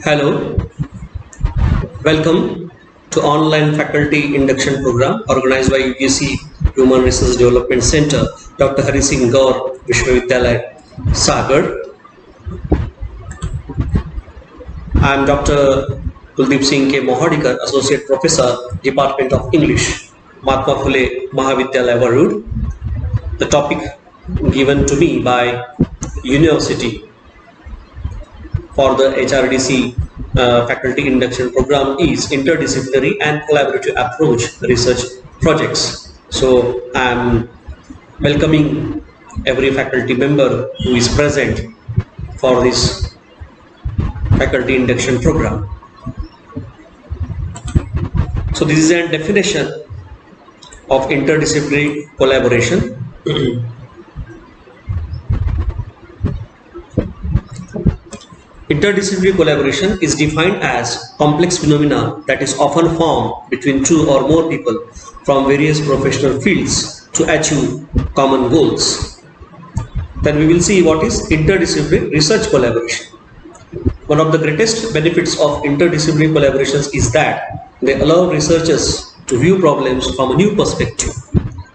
Hello, welcome to online faculty induction program organized by UGC Human Resource Development Center, Dr. Hari Singh Gaur Vishwavidyalaya, Sagar. I am Dr. Kuldeep Singh K. Mohadikar, Associate Professor, Department of English, Mahatma Phule Mahavidyalaya, Varud. The topic given to me by University for the HRDC faculty induction program is interdisciplinary and collaborative approach research projects. So I am welcoming every faculty member who is present for this faculty induction program. So this is a definition of interdisciplinary collaboration. Interdisciplinary collaboration is defined as complex phenomena that is often formed between two or more people from various professional fields to achieve common goals. Then we will see what is interdisciplinary research collaboration. One of the greatest benefits of interdisciplinary collaborations is that they allow researchers to view problems from a new perspective.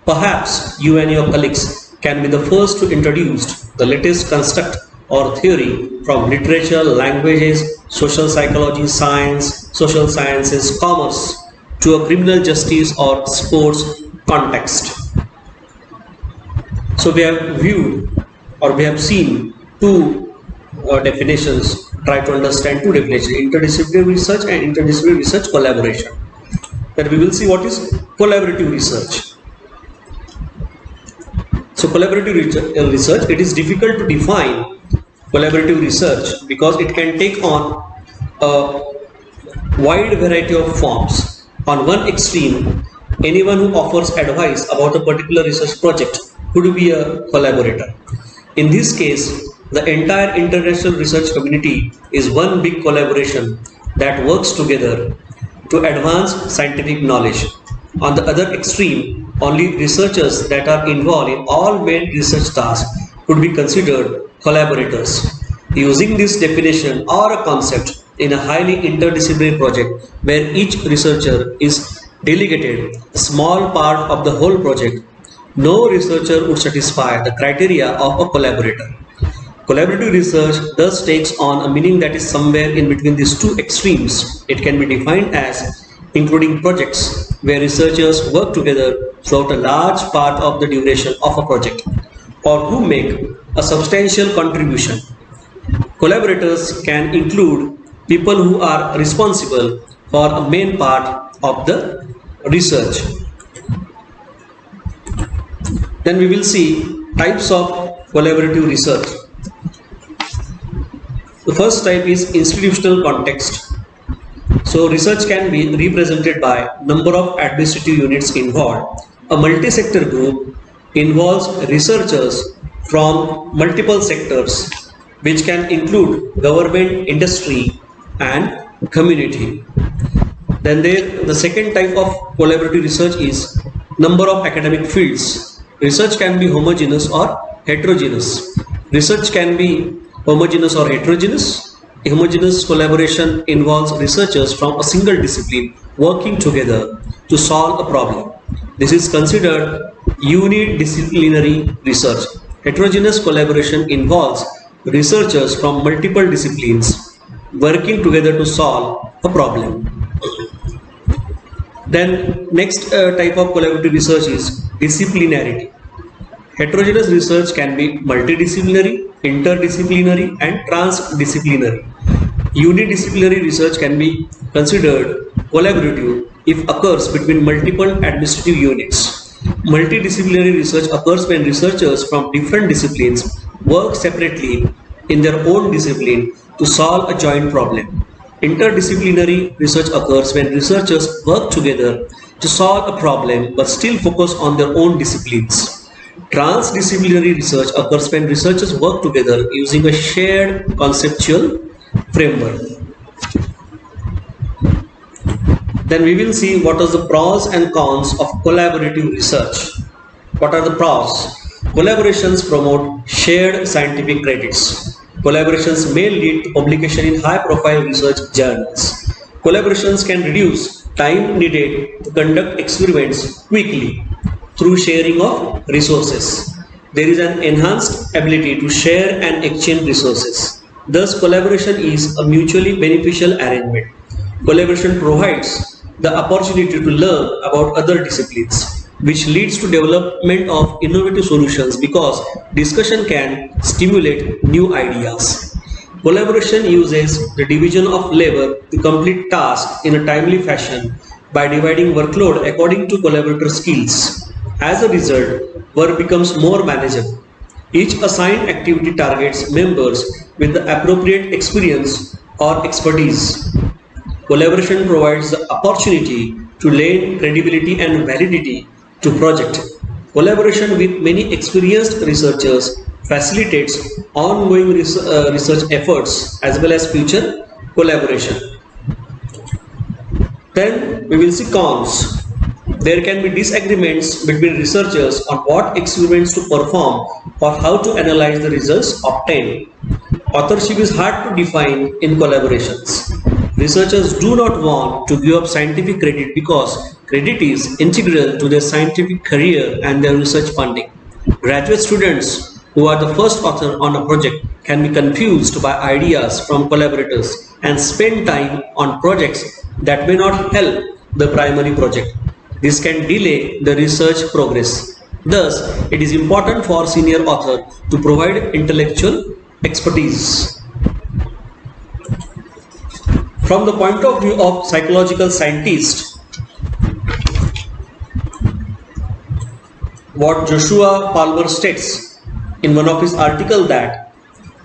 Perhaps you and your colleagues can be the first to introduce the latest construct or theory from literature, languages, social psychology, science, social sciences, commerce to a criminal justice or sports context. So we have viewed or we have seen two definitions, try to understand two definitions, interdisciplinary research and interdisciplinary research collaboration. Then we will see what is collaborative research. So collaborative research, it is difficult to define collaborative research because it can take on a wide variety of forms. On one extreme, anyone who offers advice about a particular research project could be a collaborator. In this case, the entire international research community is one big collaboration that works together to advance scientific knowledge. On the other extreme, only researchers that are involved in all main research tasks could be considered collaborators. Using this definition or a concept in a highly interdisciplinary project where each researcher is delegated a small part of the whole project, no researcher would satisfy the criteria of a collaborator. Collaborative research thus takes on a meaning that is somewhere in between these two extremes. It can be defined as including projects where researchers work together throughout a large part of the duration of a project or who make a substantial contribution. Collaborators can include people who are responsible for a main part of the research. Then we will see types of collaborative research. The first type is institutional context. So research can be represented by number of administrative units involved. A multi-sector group involves researchers from multiple sectors, which can include government, industry, and community. Then the second type of collaborative research is number of academic fields. Research can be homogeneous or heterogeneous. Research can be homogeneous or heterogeneous. A homogeneous collaboration involves researchers from a single discipline working together to solve a problem. This is considered unidisciplinary research. Heterogeneous collaboration involves researchers from multiple disciplines working together to solve a problem. Then next type of collaborative research is disciplinarity. Heterogeneous research can be multidisciplinary, interdisciplinary, and transdisciplinary. Unidisciplinary research can be considered collaborative if occurs between multiple administrative units. Multidisciplinary research occurs when researchers from different disciplines work separately in their own discipline to solve a joint problem. Interdisciplinary research occurs when researchers work together to solve a problem but still focus on their own disciplines. Transdisciplinary research occurs when researchers work together using a shared conceptual framework. Then we will see what are the pros and cons of collaborative research. What are the pros? Collaborations promote shared scientific credits. Collaborations may lead to publication in high-profile research journals. Collaborations can reduce time needed to conduct experiments quickly through sharing of resources. There is an enhanced ability to share and exchange resources. Thus, collaboration is a mutually beneficial arrangement. Collaboration provides the opportunity to learn about other disciplines, which leads to development of innovative solutions because discussion can stimulate new ideas. Collaboration uses the division of labor to complete tasks in a timely fashion by dividing workload according to collaborator skills. As a result, work becomes more manageable. Each assigned activity targets members with the appropriate experience or expertise. Collaboration provides the opportunity to lend credibility and validity to project. Collaboration with many experienced researchers facilitates ongoing research efforts as well as future collaboration. Then we will see cons. There can be disagreements between researchers on what experiments to perform or how to analyze the results obtained. Authorship is hard to define in collaborations. Researchers do not want to give up scientific credit because credit is integral to their scientific career and their research funding. Graduate students who are the first author on a project can be confused by ideas from collaborators and spend time on projects that may not help the primary project. This can delay the research progress. Thus, it is important for senior author to provide intellectual expertise. From the point of view of psychological scientists, what Joshua Palmer states in one of his articles that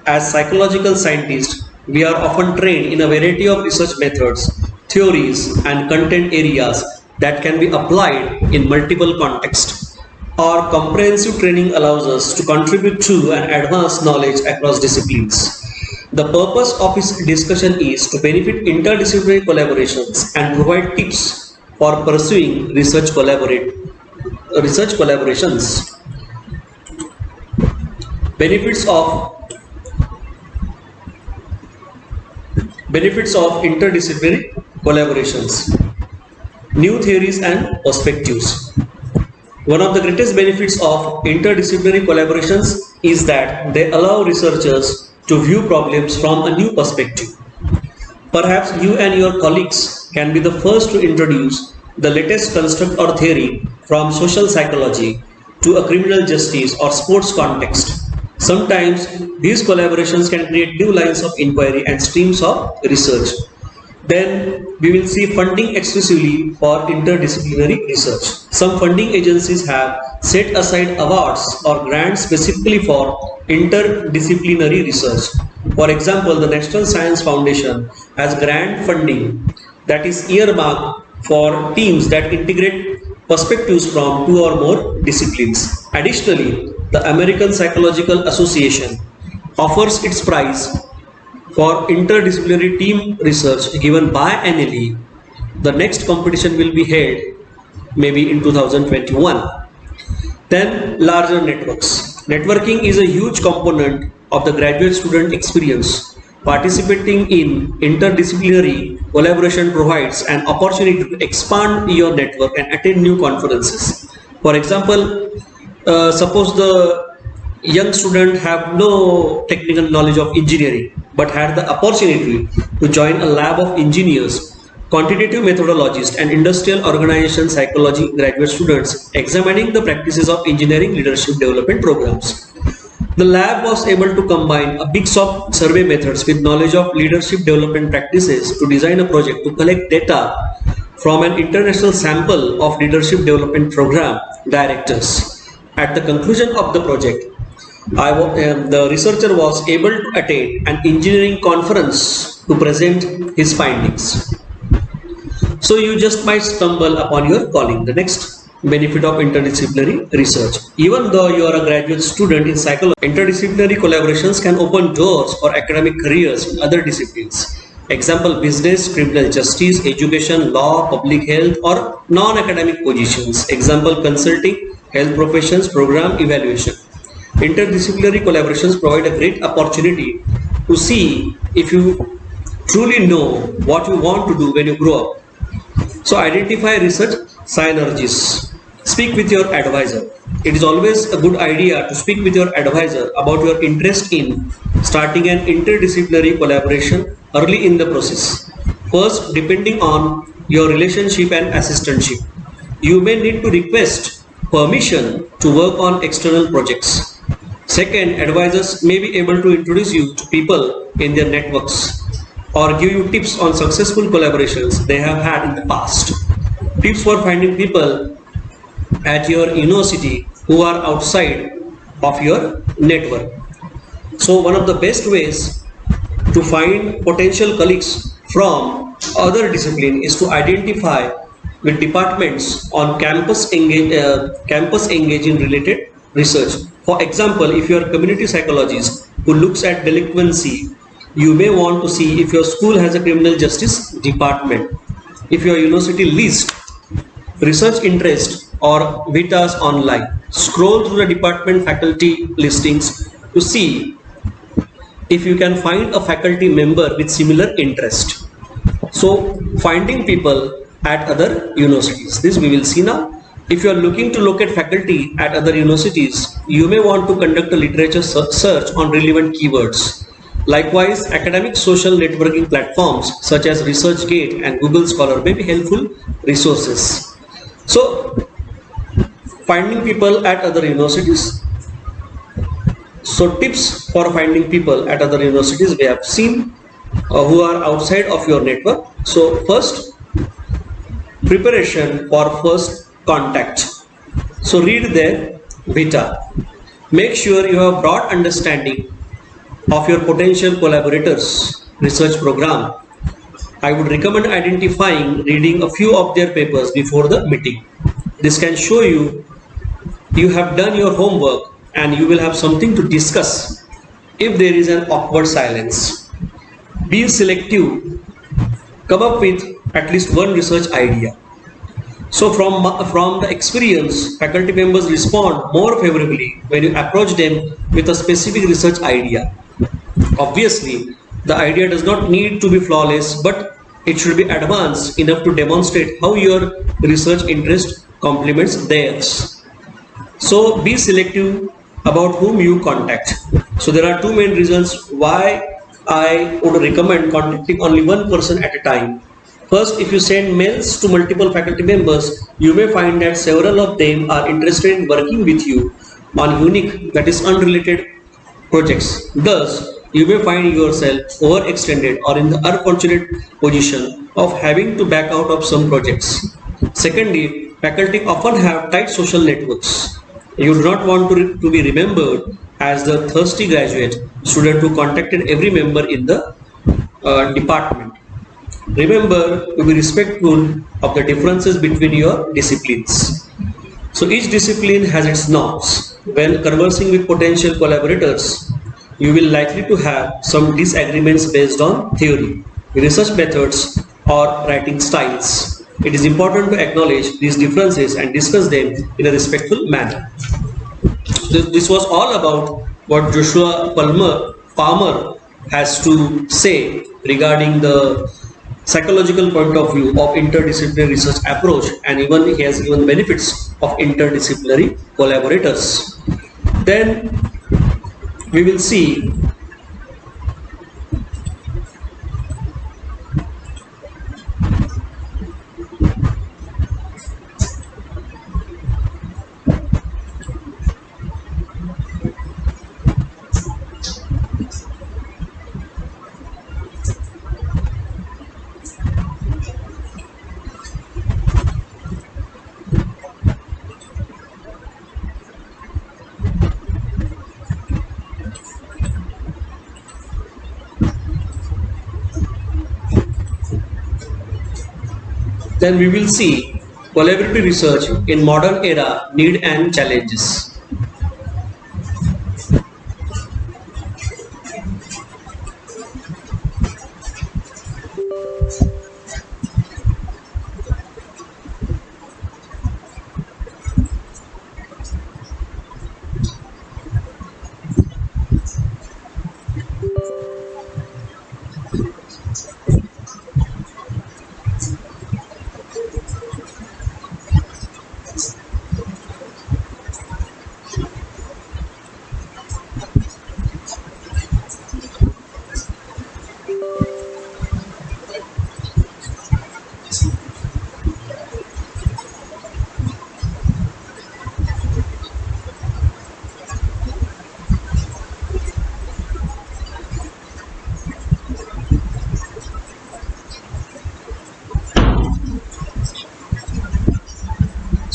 as psychological scientists, we are often trained in a variety of research methods, theories, and content areas that can be applied in multiple contexts. Our comprehensive training allows us to contribute to and advance knowledge across disciplines. The purpose of this discussion is to benefit interdisciplinary collaborations and provide tips for pursuing research collaborations. Benefits of interdisciplinary collaborations. New theories and perspectives. One of the greatest benefits of interdisciplinary collaborations is that they allow researchers to view problems from a new perspective. Perhaps you and your colleagues can be the first to introduce the latest construct or theory from social psychology to a criminal justice or sports context. Sometimes these collaborations can create new lines of inquiry and streams of research. Then we will see funding exclusively for interdisciplinary research. Some funding agencies have set aside awards or grants specifically for interdisciplinary research. For example, the National Science Foundation has grant funding that is earmarked for teams that integrate perspectives from two or more disciplines. Additionally, the American Psychological Association offers its prize for interdisciplinary team research given biannually. The next competition will be held maybe in 2021. Then larger networks. Networking is a huge component of the graduate student experience. Participating in interdisciplinary collaboration provides an opportunity to expand your network and attend new conferences. For example, suppose the young student have no technical knowledge of engineering but had the opportunity to join a lab of engineers, quantitative methodologists and industrial organization psychology graduate students examining the practices of engineering leadership development programs. The lab was able to combine a mix of survey methods with knowledge of leadership development practices to design a project to collect data from an international sample of leadership development program directors. At the conclusion of the project, the researcher was able to attend an engineering conference to present his findings. So you just might stumble upon your calling. The next benefit of interdisciplinary research. Even though you are a graduate student in psychology, interdisciplinary collaborations can open doors for academic careers in other disciplines. Example, business, criminal justice, education, law, public health, or non-academic positions. Example, consulting, health professions, program evaluation. Interdisciplinary collaborations provide a great opportunity to see if you truly know what you want to do when you grow up. So identify research synergies. Speak with your advisor. It is always a good idea to speak with your advisor about your interest in starting an interdisciplinary collaboration early in the process. First, depending on your relationship and assistantship, you may need to request permission to work on external projects. Second, advisors may be able to introduce you to people in their networks or give you tips on successful collaborations they have had in the past. Tips for finding people at your university who are outside of your network. So one of the best ways to find potential colleagues from other discipline is to identify with departments on campus engage in related research. For example, if you are a community psychologist who looks at delinquency, you may want to see if your school has a criminal justice department. If your university lists research interest or vitas online, scroll through the department faculty listings to see if you can find a faculty member with similar interest. So finding people at other universities, this we will see now. If you are looking to locate faculty at other universities, you may want to conduct a literature search on relevant keywords. Likewise, academic social networking platforms such as ResearchGate and Google Scholar may be helpful resources. So finding people at other universities. So tips for finding people at other universities we have seen who are outside of your network. So first, preparation for first contact. So read their vita. Make sure you have broad understanding of your potential collaborators' research program. I would recommend identifying reading a few of their papers before the meeting. This can show you have done your homework and you will have something to discuss if there is an awkward silence. Be selective. Come up with at least one research idea. So from the experience, faculty members respond more favorably when you approach them with a specific research idea. Obviously, the idea does not need to be flawless, but it should be advanced enough to demonstrate how your research interest complements theirs. So be selective about whom you contact. So there are two main reasons why I would recommend contacting only one person at a time. First, if you send mails to multiple faculty members, you may find that several of them are interested in working with you on unique, that is unrelated projects. Thus, you may find yourself overextended or in the unfortunate position of having to back out of some projects. Secondly, faculty often have tight social networks. You do not want to be remembered as the thirsty graduate student who contacted every member in the department. Remember to be respectful of the differences between your disciplines. So each discipline has its norms. When conversing with potential collaborators, you will likely to have some disagreements based on theory, research methods, or writing styles. It is important to acknowledge these differences and discuss them in a respectful manner. This was all about what Joshua Palmer has to say regarding the psychological point of view of interdisciplinary research approach, and even he has given benefits of interdisciplinary collaborators. Then we will see collaborative research in modern era need and challenges.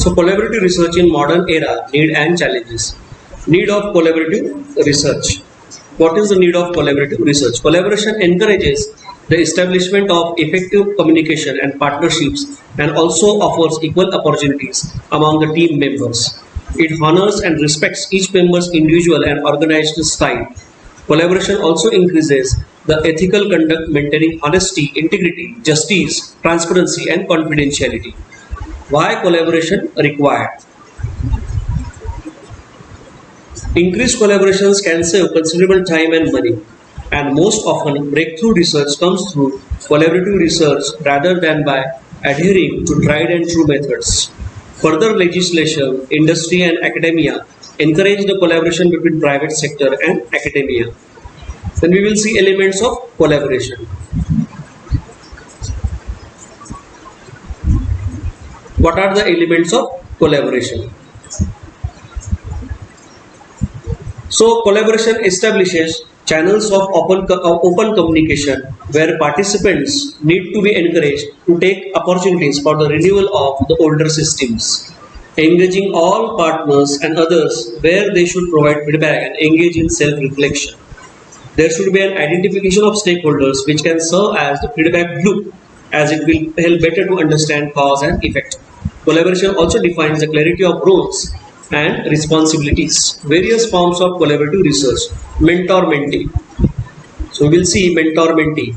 So collaborative research in modern era, need and challenges. Need of collaborative research. What is the need of collaborative research? Collaboration encourages the establishment of effective communication and partnerships and also offers equal opportunities among the team members. It honors and respects each member's individual and organized style. Collaboration also increases the ethical conduct, maintaining honesty, integrity, justice, transparency, and confidentiality. Why collaboration required? Increased collaborations can save considerable time and money, and most often breakthrough research comes through collaborative research rather than by adhering to tried and true methods. Further legislation, industry and academia encourage the collaboration between private sector and academia. Then we will see elements of collaboration. What are the elements of collaboration? So collaboration establishes channels of open communication where participants need to be encouraged to take opportunities for the renewal of the older systems, engaging all partners and others where they should provide feedback and engage in self-reflection. There should be an identification of stakeholders which can serve as the feedback loop, as it will help better to understand cause and effect. Collaboration also defines the clarity of roles and responsibilities. Various forms of collaborative research. Mentor-mentee. So we will see mentor-mentee.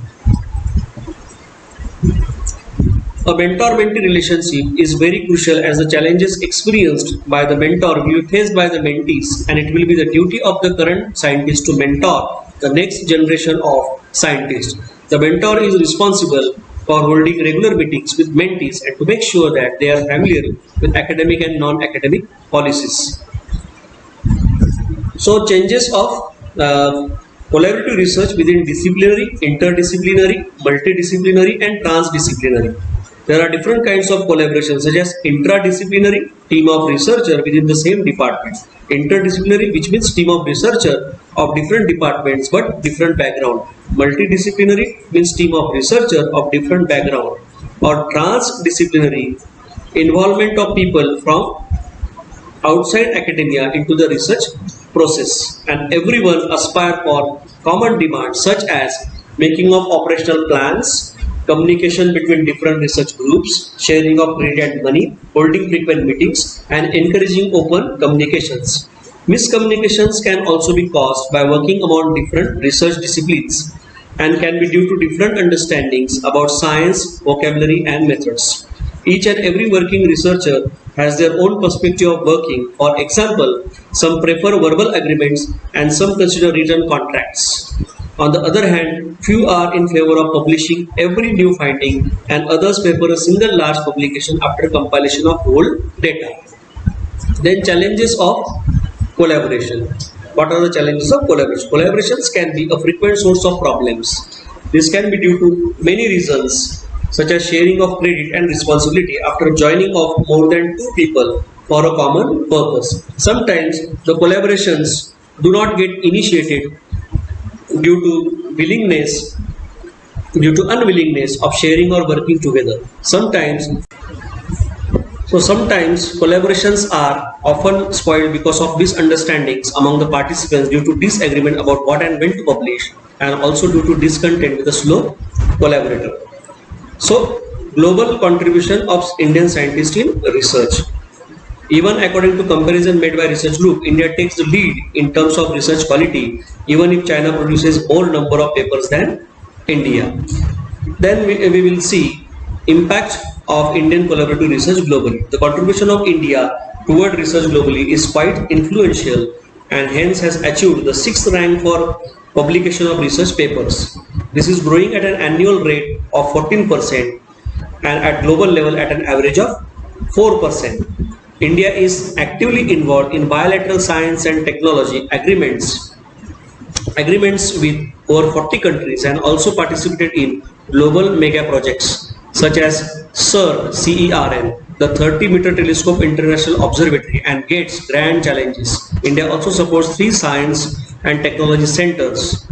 A mentor-mentee relationship is very crucial as the challenges experienced by the mentor will be faced by the mentees, and it will be the duty of the current scientist to mentor the next generation of scientists. The mentor is responsible for holding regular meetings with mentees and to make sure that they are familiar with academic and non-academic policies. So changes of collaborative research within disciplinary, interdisciplinary, multidisciplinary and transdisciplinary. There are different kinds of collaboration such as intradisciplinary, team of researcher within the same department. Interdisciplinary, which means team of researcher of different departments but different background. Multidisciplinary means team of researcher of different background. Or transdisciplinary, involvement of people from outside academia into the research process, and everyone aspire for common demands such as making of operational plans, communication between different research groups, sharing of credit and money, holding frequent meetings, and encouraging open communications. Miscommunications can also be caused by working among different research disciplines and can be due to different understandings about science, vocabulary, and methods. Each and every working researcher has their own perspective of working. For example, some prefer verbal agreements and some consider written contracts. On the other hand, few are in favor of publishing every new finding and others prefer a single large publication after compilation of whole data. Then challenges of collaboration. What are the challenges of collaboration? Collaborations can be a frequent source of problems. This can be due to many reasons such as sharing of credit and responsibility after joining of more than two people for a common purpose. Sometimes the collaborations do not get initiated due to unwillingness of sharing or working together. Sometimes collaborations are often spoiled because of misunderstandings among the participants due to disagreement about what and when to publish, and also due to discontent with the slow collaborator. So, global contribution of Indian scientists in research. Even according to comparison made by research group, India takes the lead in terms of research quality, even if China produces more number of papers than India. Then we will see impact of Indian collaborative research globally. The contribution of India toward research globally is quite influential and hence has achieved the 6th rank for publication of research papers. This is growing at an annual rate of 14% and at global level at an average of 4%. India is actively involved in bilateral science and technology agreements with over 40 countries and also participated in global mega projects such as CERN, the 30-meter telescope international observatory, and GATES grand challenges. India also supports 3 science and technology centers,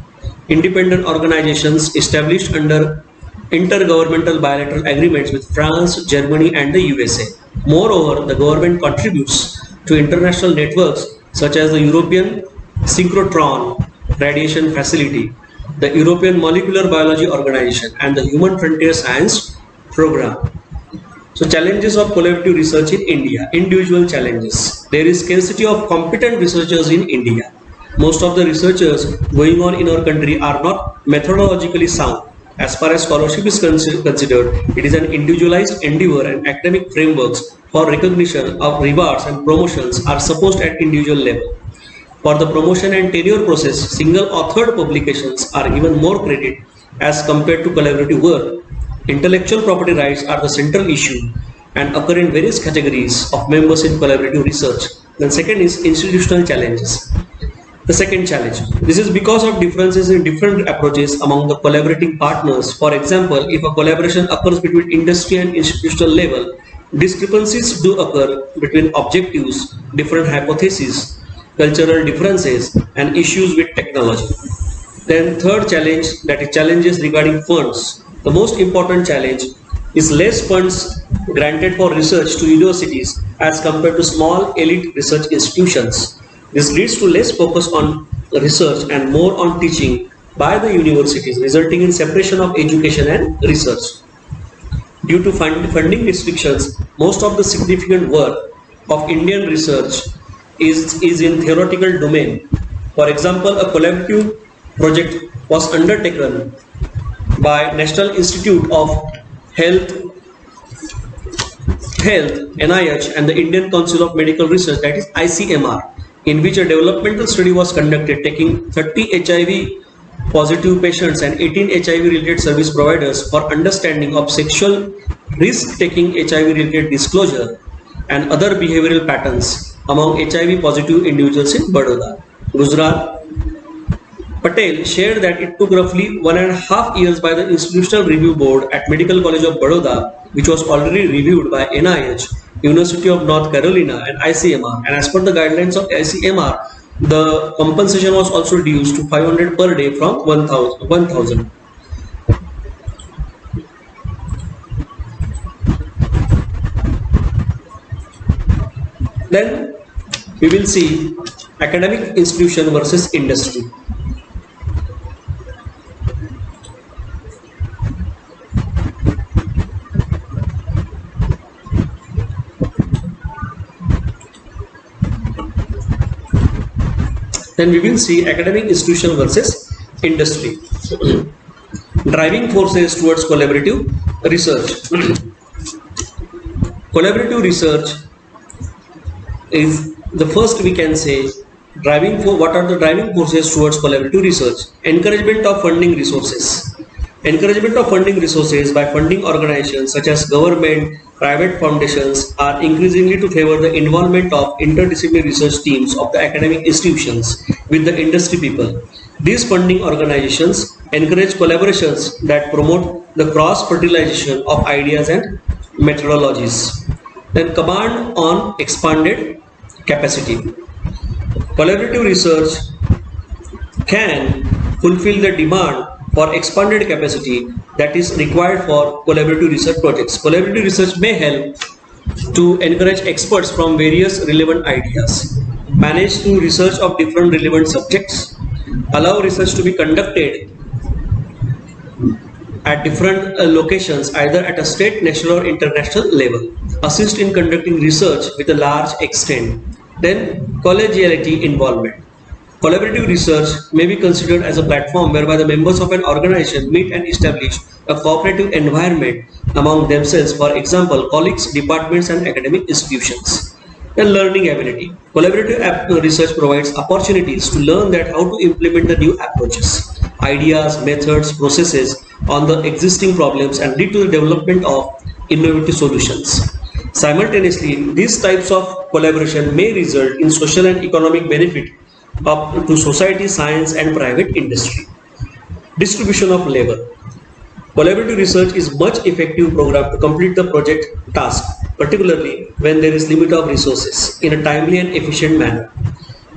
independent organizations established under intergovernmental bilateral agreements with France, Germany and the USA. Moreover, the government contributes to international networks such as the European Synchrotron Radiation Facility, the European Molecular Biology Organization, and the Human Frontier Science Program. So challenges of collaborative research in India. Individual challenges. There is scarcity of competent researchers in India. Most of the researchers going on in our country are not methodologically sound. As far as scholarship is considered, it is an individualized endeavor, and academic frameworks for recognition of rewards and promotions are supposed at individual level. For the promotion and tenure process, single authored publications are given more credit as compared to collaborative work. Intellectual property rights are the central issue and occur in various categories of members in collaborative research. Then second is institutional challenges. The second challenge. This is because of differences in different approaches among the collaborating partners. For example, if a collaboration occurs between industry and institutional level, discrepancies do occur between objectives, different hypotheses, cultural differences, and issues with technology. Then third challenge, that is challenges regarding funds. The most important challenge is less funds granted for research to universities as compared to small elite research institutions. This leads to less focus on research and more on teaching by the universities, resulting in separation of education and research. Due to funding restrictions, most of the significant work of Indian research is in theoretical domain. For example, a collaborative project was undertaken by National Institute of Health, NIH, and the Indian Council of Medical Research, that is ICMR, in which a developmental study was conducted taking 30 HIV positive patients and 18 HIV related service providers for understanding of sexual risk taking HIV related disclosure and other behavioral patterns among HIV positive individuals in Baroda, Gujarat. Patel shared that it took roughly 1.5 years by the Institutional Review Board at Medical College of Baroda, which was already reviewed by NIH, University of North Carolina, and ICMR. And as per the guidelines of ICMR, the compensation was also reduced to 500 per day from 1000. Then we will see academic institution versus industry. Then we will see academic institution versus industry. Driving forces towards collaborative research. Collaborative research is the first, we can say, what are the driving forces towards collaborative research? Encouragement of funding resources. Encouragement of funding resources by funding organizations such as government, private foundations are increasingly to favor the involvement of interdisciplinary research teams of the academic institutions with the industry people. These funding organizations encourage collaborations that promote the cross-fertilization of ideas and methodologies. Then command on expanded capacity. Collaborative research can fulfill the demand for expanded capacity that is required for collaborative research projects. Collaborative research may help to encourage experts from various relevant ideas, manage to research of different relevant subjects, allow research to be conducted at different locations, either at a state, national or international level, assist in conducting research with a large extent. Then collegiality involvement. Collaborative research may be considered as a platform whereby the members of an organization meet and establish a cooperative environment among themselves, for example, colleagues, departments, and academic institutions. And learning ability. Collaborative research provides opportunities to learn that how to implement the new approaches, ideas, methods, processes on the existing problems and lead to the development of innovative solutions. Simultaneously, these types of collaboration may result in social and economic benefit up to society, science, and private industry. Distribution of labor. Collaborative research is much effective program to complete the project task, particularly when there is limit of resources, in a timely and efficient manner.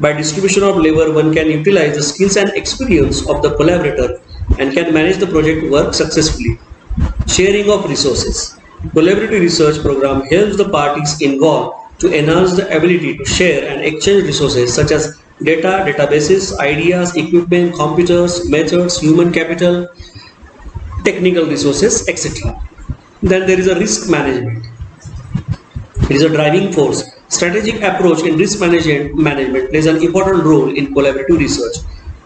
By distribution of labor, one can utilize the skills and experience of the collaborator and can manage the project work successfully. Sharing of resources. Collaborative research program helps the parties involved to enhance the ability to share and exchange resources such as data, databases, ideas, equipment, computers, methods, human capital, technical resources, etc. Then there is a risk management. It is a driving force. Strategic approach in risk management plays an important role in collaborative research.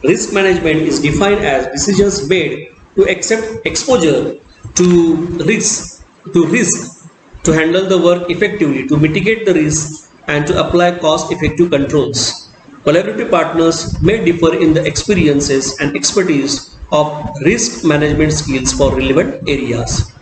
Risk management is defined as decisions made to accept exposure to risk, to handle the work effectively, to mitigate the risk, and to apply cost-effective controls. Collaborative partners may differ in the experiences and expertise of risk management skills for relevant areas.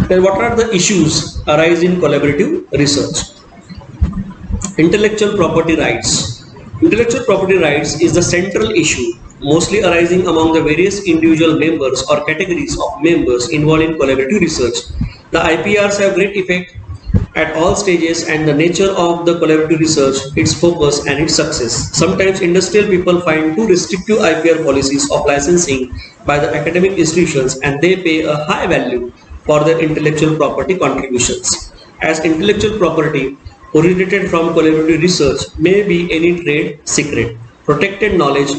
Then what are the issues arise in collaborative research? Intellectual property rights. Intellectual property rights is the central issue, mostly arising among the various individual members or categories of members involved in collaborative research. The IPRs have great effect at all stages, and the nature of the collaborative research, its focus and its success. Sometimes industrial people find too restrictive IPR policies of licensing by the academic institutions, and they pay a high value for their intellectual property contributions. As intellectual property originated from collaborative research may be any trade secret, protected knowledge,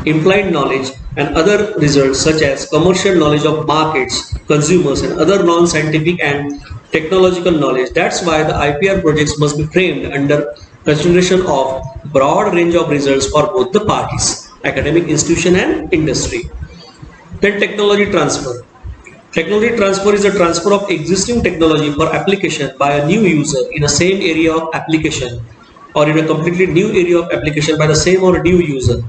implied knowledge, and other results such as commercial knowledge of markets, consumers, and other non-scientific and technological knowledge. That's why the IPR projects must be framed under consideration of broad range of results for both the parties, academic institution and industry. Then technology transfer. Technology transfer is a transfer of existing technology for application by a new user in a same area of application, or in a completely new area of application by the same or new user.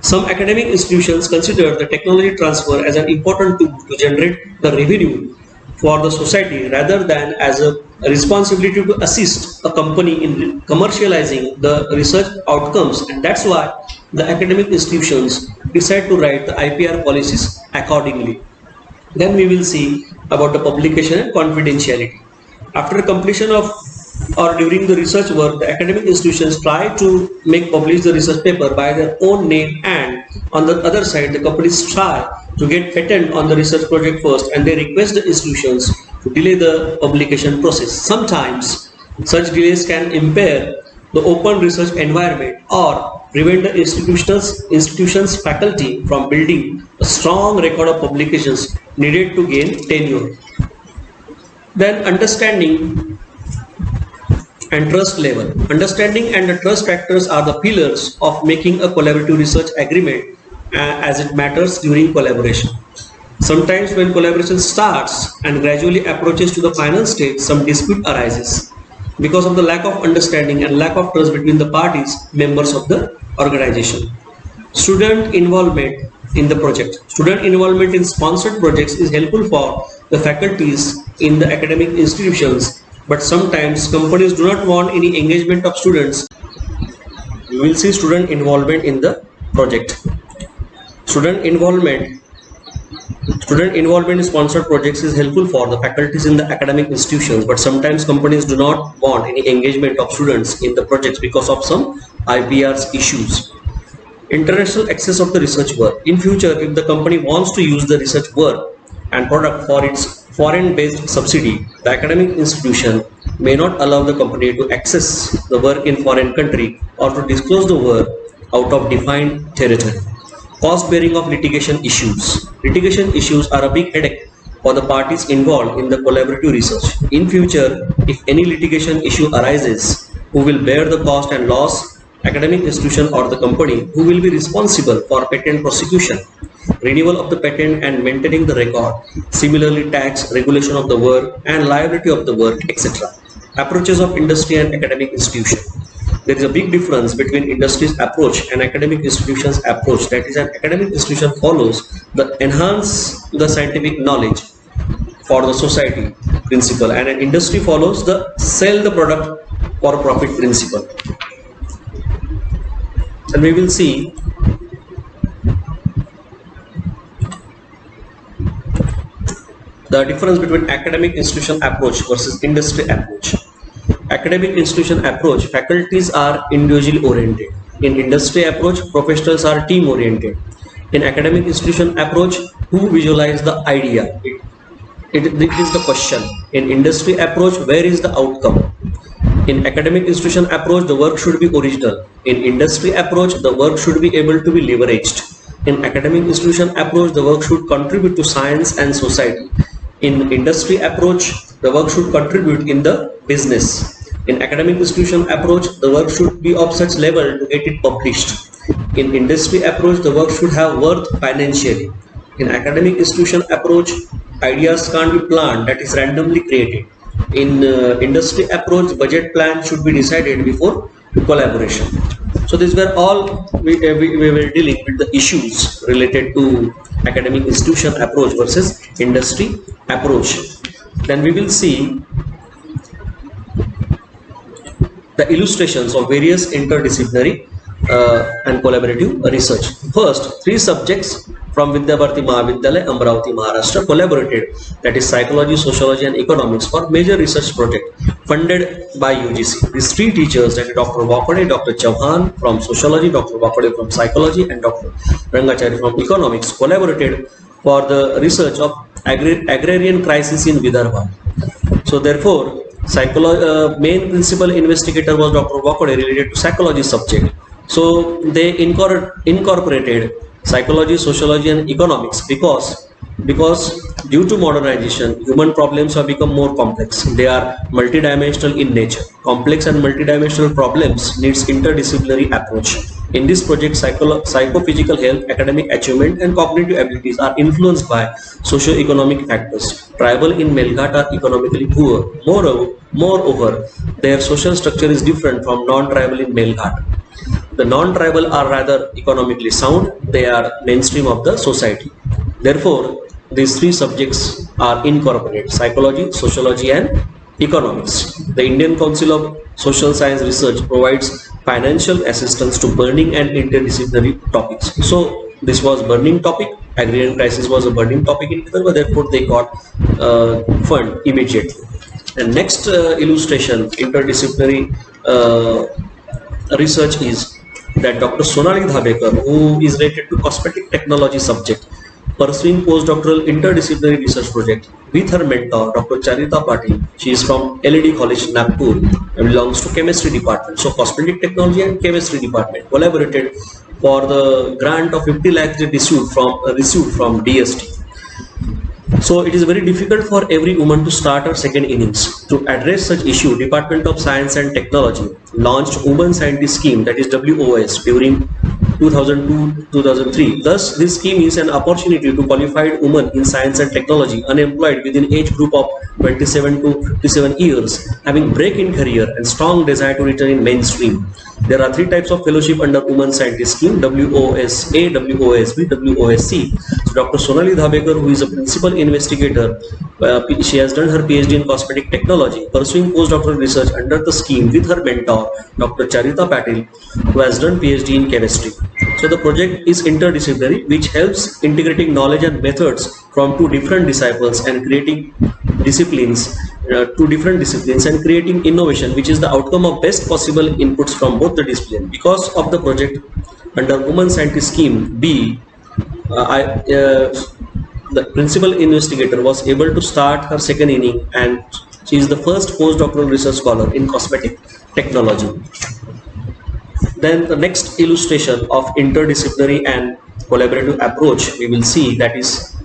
Some academic institutions consider the technology transfer as an important tool to generate the revenue for the society rather than as a responsibility to assist a company in commercializing the research outcomes, and that's why the academic institutions decide to write the IPR policies accordingly. Then we will see about the publication and confidentiality. After completion of or during the research work, the academic institutions try to make publish the research paper by their own name, and on the other side the companies try to get patent on the research project first, and they request the institutions to delay the publication process. Sometimes such delays can impair the open research environment or prevent the institution's faculty from building a strong record of publications needed to gain tenure. Then understanding and trust level. Understanding and the trust factors are the pillars of making a collaborative research agreement, as it matters during collaboration. Sometimes when collaboration starts and gradually approaches to the final stage, some dispute arises because of the lack of understanding and lack of trust between the parties, members of the organization. Student involvement in the project. Student involvement in sponsored projects is helpful for the faculties in the academic institutions, but sometimes companies do not want any engagement of students. We will see student involvement in the project. Student involvement in sponsored projects is helpful for the faculties in the academic institutions, but sometimes companies do not want any engagement of students in the projects because of some IPRs issues. International access of the research work. In future, if the company wants to use the research work and product for its foreign-based subsidy, the academic institution may not allow the company to access the work in foreign country or to disclose the work out of defined territory. Cost bearing of litigation issues. Litigation issues are a big headache for the parties involved in the collaborative research. In future, if any litigation issue arises, who will bear the cost and loss? Academic institution or the company. Who will be responsible for patent prosecution, renewal of the patent and maintaining the record, similarly tax, regulation of the work and liability of the work, etc. Approaches of industry and academic institution. There is a big difference between industry's approach and academic institution's approach. That is, an academic institution follows the enhance the scientific knowledge for the society principle, and an industry follows the sell the product for profit principle. And we will see The difference between academic institution approach versus industry approach. Academic institution approach, faculties are individually oriented. In industry approach, professionals are team oriented. In academic institution approach, who visualize the idea? It is the question. In industry approach, where is the outcome? In academic institution approach, the work should be original. In industry approach, the work should be able to be leveraged. In academic institution approach, the work should contribute to science and society. In industry approach, the work should contribute in the business. In academic institution approach, the work should be of such level to get it published. In industry approach, the work should have worth financially. In academic institution approach, ideas can't be planned, that is randomly created. In industry approach, budget plan should be decided before collaboration. So these were all we were dealing with the issues related to academic institution approach versus industry approach. Then we will see the illustrations of various interdisciplinary and collaborative research. First, 3 subjects from Vidyabharati Mahavidyalaya, Amravati, Maharashtra collaborated, that is psychology, sociology and economics, for major research project funded by UGC. These 3 teachers, that is Dr. Wakade, Dr. Chauhan from sociology, Dr. Wakade from psychology and Dr. Rangachari from economics, collaborated for the research of agrarian crisis in Vidarbha. So therefore, main principal investigator was Dr. Wakade related to psychology subject. So they incorporated psychology, sociology and economics because due to modernization, human problems have become more complex. They are multidimensional in nature. Complex and multidimensional problems needs interdisciplinary approach. In this project, psychophysical health, academic achievement and cognitive abilities are influenced by socio-economic factors. Tribal in Melghat are economically poor. Moreover, their social structure is different from non-tribal in Melghat. The non-tribal are rather economically sound. They are mainstream of the society. Therefore, these 3 subjects are incorporated: psychology, sociology and economics. The Indian Council of Social Science Research provides financial assistance to burning and interdisciplinary topics. So this was burning topic. Agrarian crisis was a burning topic in Vidarbha. Therefore, they got fund immediately. And next illustration, interdisciplinary research is that Dr. Sonali Dhabekar, who is related to cosmetic technology subject, pursuing postdoctoral interdisciplinary research project with her mentor Dr. Charita Patil. She is from LED College, Nagpur, and belongs to chemistry department. So cosmetic technology and chemistry department collaborated for the grant of 50 lakhs received from DST. So it is very difficult for every woman to start her second innings. To address such issue, Department of Science and Technology launched Women Scientist Scheme, that is WOS, during 2002-2003. Thus, this scheme is an opportunity to qualified women in science and technology unemployed within age group of 27 to 57 years, having break in career and strong desire to return in mainstream. There are 3 types of fellowship under Women Scientist Scheme: WOS-A, WOS-B, WOS-C. So Dr. Sonali Dhabekar, who is a principal investigator, she has done her PhD in cosmetic technology, pursuing postdoctoral research under the scheme with her mentor, Dr. Charita Patil, who has done PhD in chemistry. So the project is interdisciplinary, which helps integrating knowledge and methods from 2 different disciplines and creating disciplines, 2 different disciplines, and creating innovation, which is the outcome of best possible inputs from both the disciplines. Because of the project under Women Scientist Scheme B, the principal investigator was able to start her second inning, and she is the first postdoctoral research scholar in cosmetic technology. Then the next illustration of interdisciplinary and collaborative approach we will see, that is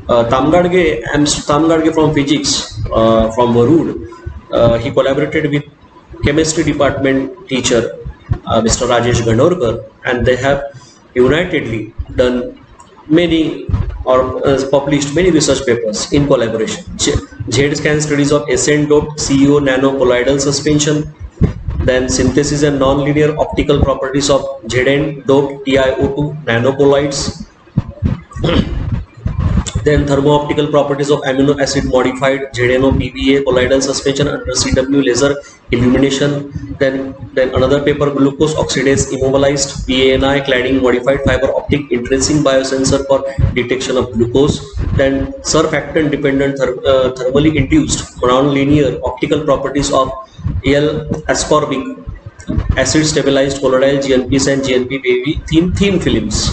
Tamgadge from physics from Varud. He collaborated with chemistry department teacher Mr. Rajesh Gandorkar, and they have unitedly done many or published many research papers in collaboration. Z-scan studies of Ascent doped CEO nanocolloidal suspension, then synthesis and non-linear optical properties of Zn doped TiO2 nanocolloids, Then thermo-optical properties of amino acid modified ZNO PBA colloidal suspension under CW laser illumination. Then another paper, glucose oxidase immobilized PANI cladding modified fiber optic intrinsic biosensor for detection of glucose. Then surfactant dependent thermally induced non-linear optical properties of L-ascorbic acid stabilized colloidal GNPs and GNP baby thin films.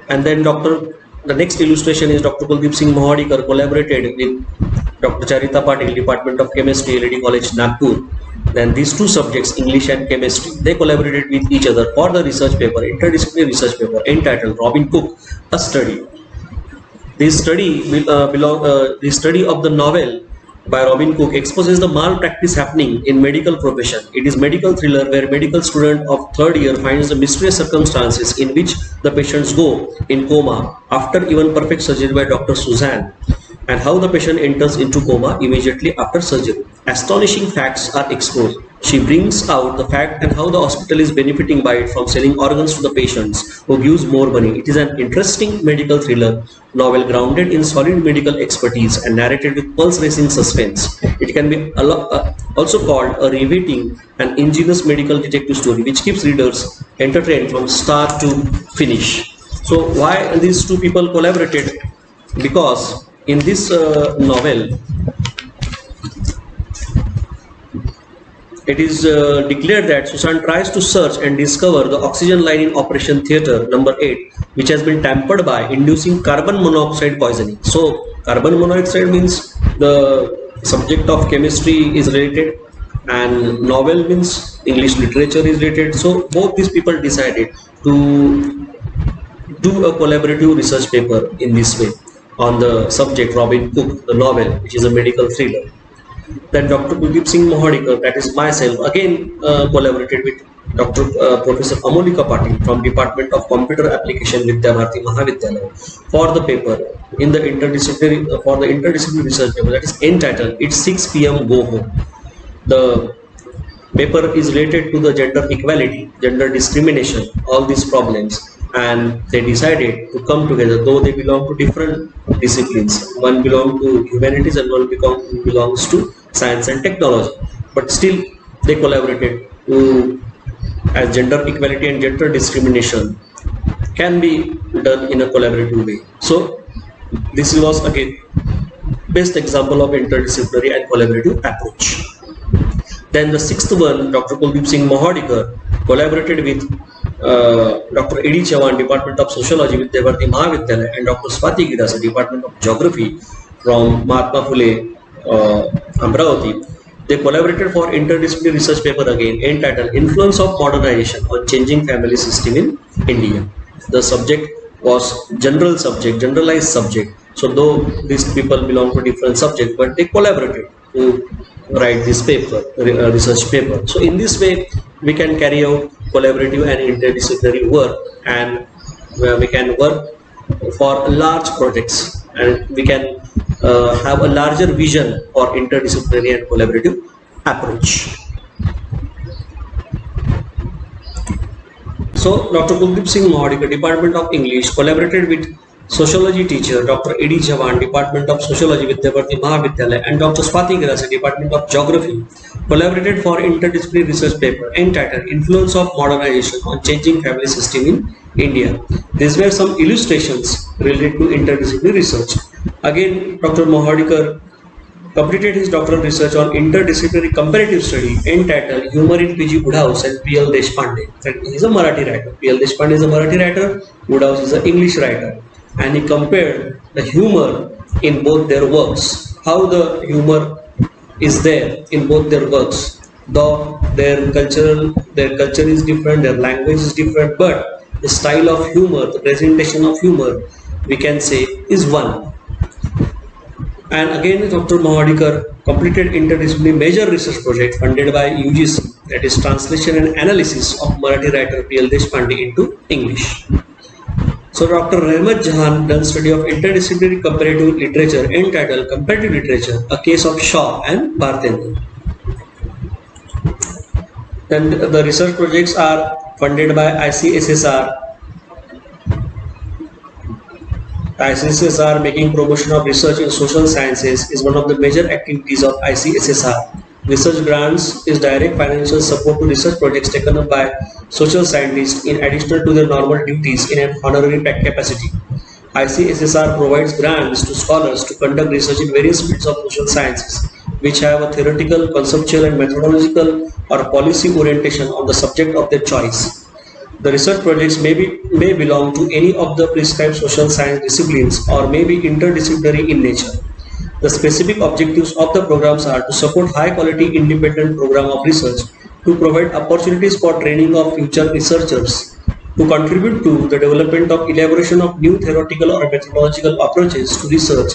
And then the next illustration is Dr. Kuldeep Singh Mohadikar collaborated with Dr. Charita Patil, Department of Chemistry, LAD College, Nagpur. Then these two subjects, English and chemistry, they collaborated with each other for the research paper, interdisciplinary research paper entitled Robin Cook, a study. This study of the novel by Robin Cook exposes the malpractice happening in medical profession. It is medical thriller where medical student of third year finds the mysterious circumstances in which the patients go in coma after even perfect surgery by Dr. Suzanne, and how the patient enters into coma immediately after surgery. Astonishing facts are exposed. She brings out the fact and how the hospital is benefiting by it from selling organs to the patients who gives more money. It is an interesting medical thriller novel grounded in solid medical expertise and narrated with pulse-racing suspense. It can be also called a riveting and ingenious medical detective story which keeps readers entertained from start to finish. So why these two people collaborated? Because in this novel, it is declared that Susan tries to search and discover the oxygen line in Operation Theatre number 8, which has been tampered by, inducing carbon monoxide poisoning. So carbon monoxide means the subject of chemistry is related, and novel means English literature is related. So both these people decided to do a collaborative research paper in this way on the subject Robin Cook, the novel, which is a medical thriller. Then Dr. Kuldeep Singh Mohadikar, that is myself, again collaborated with Dr. Professor Amolika Patil from Department of Computer Application, Vidyabharati Mahavidyalaya, for the paper in the interdisciplinary research paper that is entitled "It's 6 p.m. Go Home." The paper is related to the gender equality, gender discrimination, all these problems, and they decided to come together, though they belong to different disciplines. One belongs to humanities and one belongs to science and technology, but still they collaborated to, as gender equality and gender discrimination can be done in a collaborative way. So this was again best example of interdisciplinary and collaborative approach. Then the sixth one, Dr. Kuldeep Singh Mohadikar collaborated with Dr. A.D. Chavan, Department of Sociology, Vidyabharati Mahavidyalaya, and Dr. Swati Gidase, Department of Geography from Mahatma Phule, Amravati. They collaborated for interdisciplinary research paper again entitled "Influence of Modernization on Changing Family System in India." The subject was generalized subject. So though these people belong to different subjects, but they collaborated to write this paper, research paper. So in this way, we can carry out collaborative and interdisciplinary work, and we can work for large projects, and we can have a larger vision for interdisciplinary and collaborative approach. So Dr. Kuldeep Singh Mohadikar, Department of English, collaborated with sociology teacher Dr. A.D. Chavan, Department of Sociology, Vidyabharati Mahavidyalaya, and Dr. Swati Gidase, Department of Geography, collaborated for interdisciplinary research paper entitled "Influence of Modernization on Changing Family System in India." These were some illustrations related to interdisciplinary research. Again, Dr. Mohadikar completed his doctoral research on interdisciplinary comparative study entitled "Humor in P.G. Woodhouse and P.L. Deshpande." He is a Marathi writer. P.L. Deshpande is a Marathi writer. Woodhouse is an English writer. And he compared the humor in both their works, how the humor is there in both their works, though their culture is different, their language is different, but the style of humor, the presentation of humor, we can say is one. And again, Dr. Mohadikar completed interdisciplinary major research project funded by UGC, that is translation and analysis of Marathi writer P.L. Deshpande into English. So Dr. Rehmat Jahan done study of interdisciplinary comparative literature entitled "Comparative Literature, a Case of Shaw and Bhartendra." Then the research projects are funded by ICSSR ICSSR, making promotion of research in social sciences, is one of the major activities of ICSSR. Research grants is direct financial support to research projects taken up by social scientists in addition to their normal duties in an honorary capacity. ICSSR provides grants to scholars to conduct research in various fields of social sciences, which have a theoretical, conceptual, and methodological or policy orientation on the subject of their choice. The research projects may belong to any of the prescribed social science disciplines or may be interdisciplinary in nature. The specific objectives of the programs are to support high quality independent program of research, to provide opportunities for training of future researchers, to contribute to the development of elaboration of new theoretical or methodological approaches to research,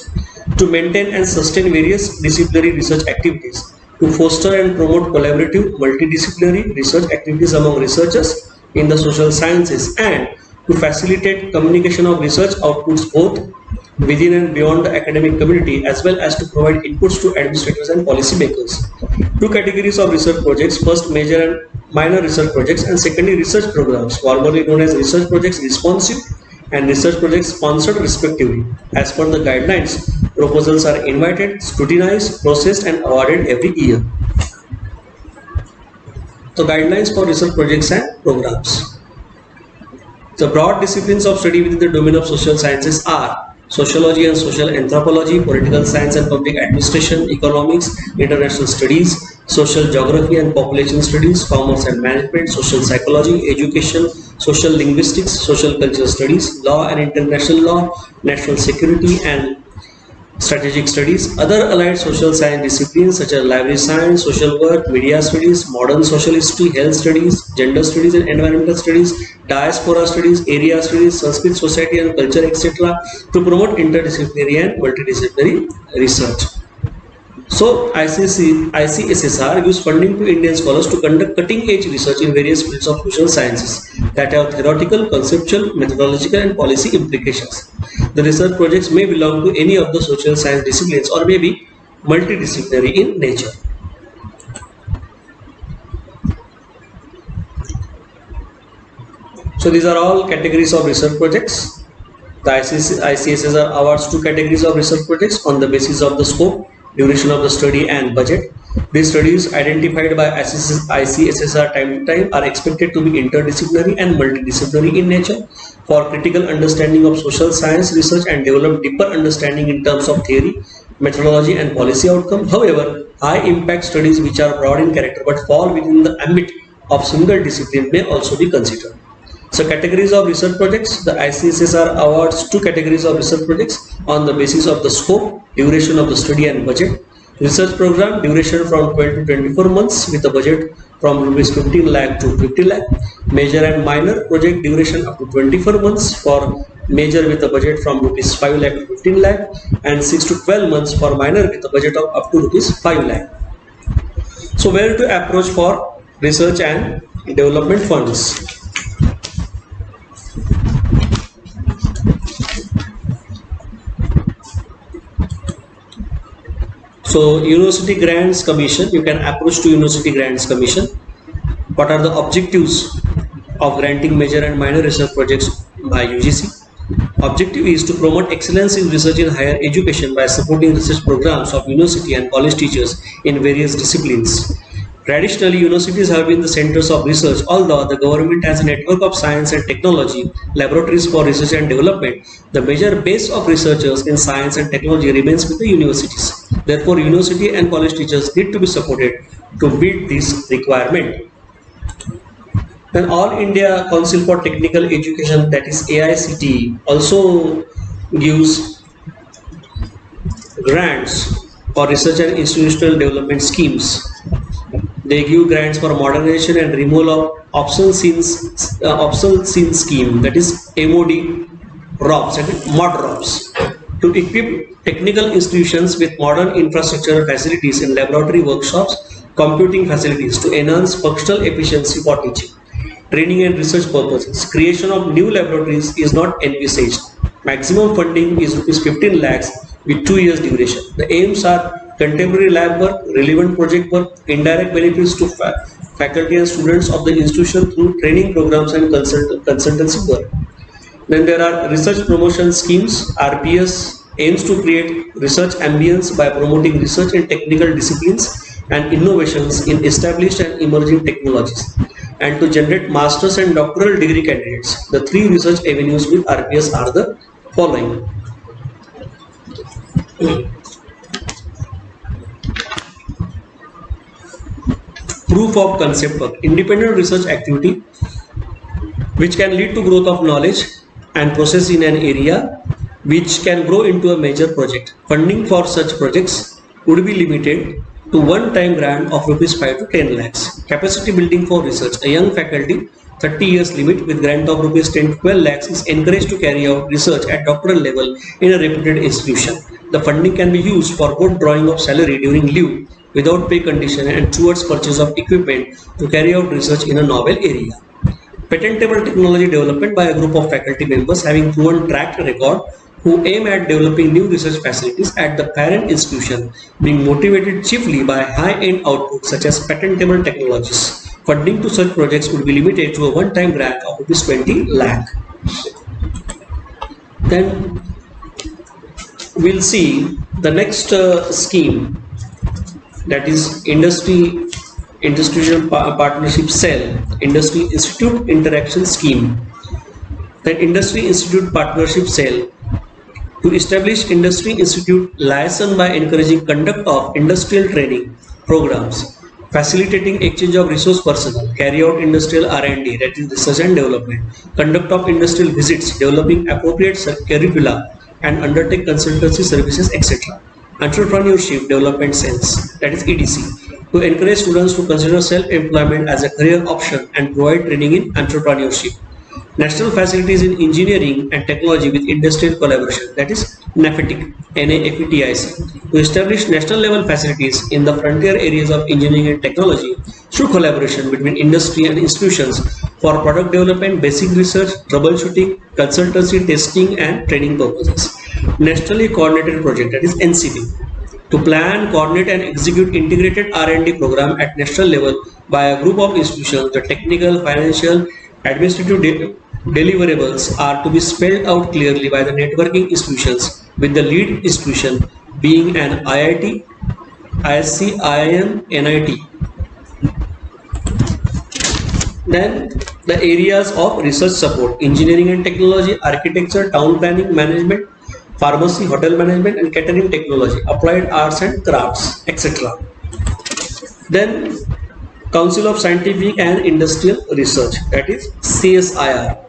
to maintain and sustain various disciplinary research activities, to foster and promote collaborative multidisciplinary research activities among researchers in the social sciences, and to facilitate communication of research outputs both within and beyond the academic community, as well as to provide inputs to administrators and policymakers. Two categories of research projects: first, major and minor research projects, and secondly, research programs, formerly known as research projects responsive and research projects sponsored respectively. As per the guidelines, proposals are invited, scrutinized, processed and awarded every year. So guidelines for research projects and programs. The broad disciplines of study within the domain of social sciences are sociology and social anthropology, political science and public administration, economics, international studies, social geography and population studies, commerce and management, social psychology, education, social linguistics, social cultural studies, law and international law, national security and strategic studies. Other allied social science disciplines such as library science, social work, media studies, modern social history, health studies, gender studies and environmental studies, diaspora studies, area studies, Sanskrit society and culture, etc., to promote interdisciplinary and multidisciplinary research. So ICSSR gives funding to Indian scholars to conduct cutting-edge research in various fields of social sciences that have theoretical, conceptual, methodological and policy implications. The research projects may belong to any of the social science disciplines or may be multidisciplinary in nature. So these are all categories of research projects. The ICSSR awards two categories of research projects on the basis of the scope, duration of the study and budget. These studies identified by ICSSR time to time are expected to be interdisciplinary and multidisciplinary in nature for critical understanding of social science research and develop deeper understanding in terms of theory, methodology and policy outcome. However, high impact studies which are broad in character but fall within the ambit of single discipline may also be considered. So categories of research projects. The ICSSR awards two categories of research projects on the basis of the scope, duration of the study and budget. Research program duration from 12 to 24 months with a budget from rupees 15 lakh to 50 lakh. Major and minor project duration up to 24 months for major with a budget from rupees 5 lakh to 15 lakh and 6 to 12 months for minor with a budget of up to rupees 5 lakh. So where to approach for research and development funds? So University Grants Commission, you can approach to University Grants Commission. What are the objectives of granting major and minor research projects by UGC? Objective is to promote excellence in research in higher education by supporting research programs of university and college teachers in various disciplines. Traditionally, universities have been the centers of research, although the government has a network of science and technology, laboratories for research and development. The major base of researchers in science and technology remains with the universities. Therefore, university and college teachers need to be supported to meet this requirement. Then All India Council for Technical Education, that is AICTE, also gives grants for research and institutional development schemes. They give grants for modernization and removal of obsolescence scheme, that is MOD ROPS and MOD ROPS, to equip technical institutions with modern infrastructure facilities in laboratory workshops, computing facilities to enhance functional efficiency for teaching, training and research purposes. Creation of new laboratories is not envisaged. Maximum funding is rupees 15 lakhs with 2 years duration. The aims are contemporary lab work, relevant project work, indirect benefits to faculty and students of the institution through training programs and consultancy work. Then there are research promotion schemes. RPS aims to create research ambience by promoting research in technical disciplines and innovations in established and emerging technologies, and to generate master's and doctoral degree candidates. The three research avenues with RPS are the following. Proof of concept work. Independent research activity which can lead to growth of knowledge and process in an area which can grow into a major project. Funding for such projects would be limited to one-time grant of rupees 5 to 10 lakhs. Capacity building for research. A young faculty 30 years limit with grant of rupees 10 to 12 lakhs is encouraged to carry out research at doctoral level in a reputed institution. The funding can be used for both drawing of salary during leave without pay condition and towards purchase of equipment to carry out research in a novel area. Patentable technology development by a group of faculty members having proven track record who aim at developing new research facilities at the parent institution, being motivated chiefly by high-end output such as patentable technologies. Funding to such projects would be limited to a one-time grant of rupees 20 lakh. Then we'll see the next scheme, that is Institutional Partnership Cell, Industry Institute Interaction Scheme. Then Industry Institute Partnership Cell to establish industry institute liaison by encouraging conduct of industrial training programs, facilitating exchange of resource personnel, carry out industrial R&D, that is research and development, conduct of industrial visits, developing appropriate curricula and undertake consultancy services, etc. Entrepreneurship Development Cells, that is EDC, to encourage students to consider self-employment as a career option and provide training in entrepreneurship. National Facilities in Engineering and Technology with Industrial Collaboration, that is NAFETIC, NAFETIC, to establish national level facilities in the frontier areas of engineering and technology through collaboration between industry and institutions for product development, basic research, troubleshooting, consultancy, testing and training purposes. Nationally Coordinated Project, that is NCP, to plan, coordinate and execute integrated R&D program at national level by a group of institutions. The technical, financial, administrative deliverables are to be spelled out clearly by the networking institutions, with the lead institution being an IIT, ISC, IIM, NIT. Then the areas of research support: engineering and technology, architecture, town planning, management, pharmacy, hotel management and catering technology, applied arts and crafts, etc. Then Council of Scientific and Industrial Research, that is CSIR.